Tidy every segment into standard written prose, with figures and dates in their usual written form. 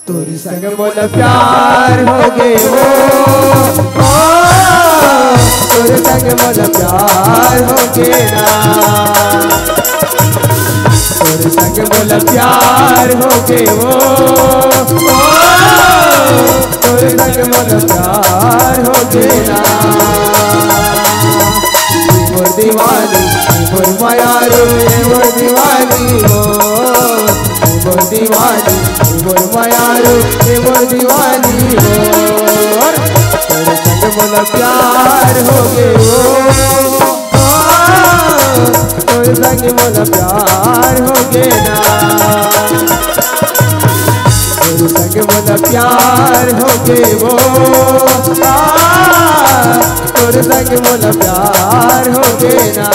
तोरी संग मोला प्यार हो गए हो, तोरे संग मोला प्यार हो गए ना, तोरे संग मोला प्यार हो गए हो, तोरे संग मोला प्यार हो गए ना। मोर दीवानी मोर मायारो मोर दीवानी हो, मोर दीवानी मोर मायारो मोर दीवानी हो, तोरे संग मोला प्यार हो गए हो, तोरे संग मोला प्यार हो गए ना, तोरे संग मोला प्यार हो गए हो, तोरे संग मोला प्यार हो गए ना।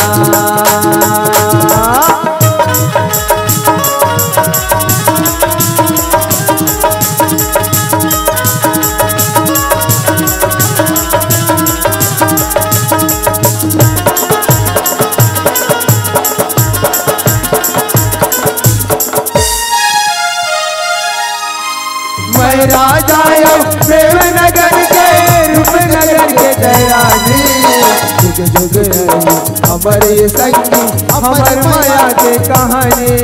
मैं राजा प्रेम नगर के रूपनगर के जयरानी, जुग जुग रही हमारे संगी हमार माया के कहानी।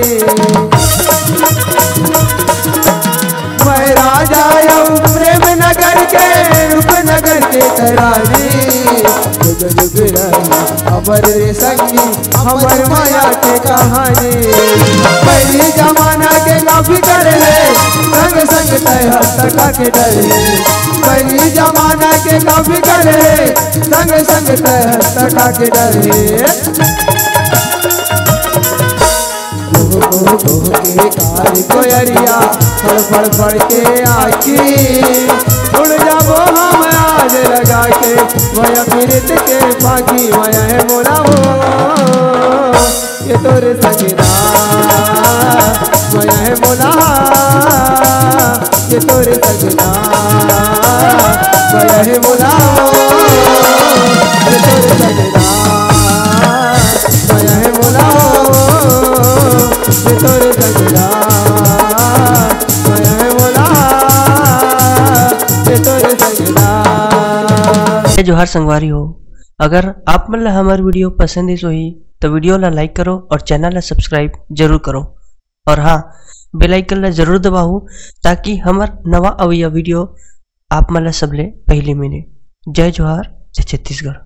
मैं राजा प्रेम नगर के रूपनगर के जयरानी, जुग जुग रही हमारे संगी हमार माया के कहानी। पहली जमाना के काफी करे संग संग तका के डरे, पहली जमाना के काफी करे संग संग तका के डरे। के कार कोयरिया फड़ फड़ फड़ के आखी, उड़ जाबो हम आज लगा के माया पीरित के फाकी। माया है मोला हो ये तोरे सजना, माया है मोला ये तोरे सजना, माया है मोला ये तोरे सजना, माया है मोला ये तोरे सजना, माया है मोला ये तोरे सजना। जोहार संगवारी हो, अगर आप मन ला हमार वीडियो पसंद है सोही तो वीडियो ला लाइक करो और चैनल ला सब्सक्राइब जरूर करो, और हाँ बेल आइकन ला जरूर दबाओ ताकि हमार नवा अवैया वीडियो आप मन ला सबले पहले मिले। जय जोहार, जय छत्तीसगढ़।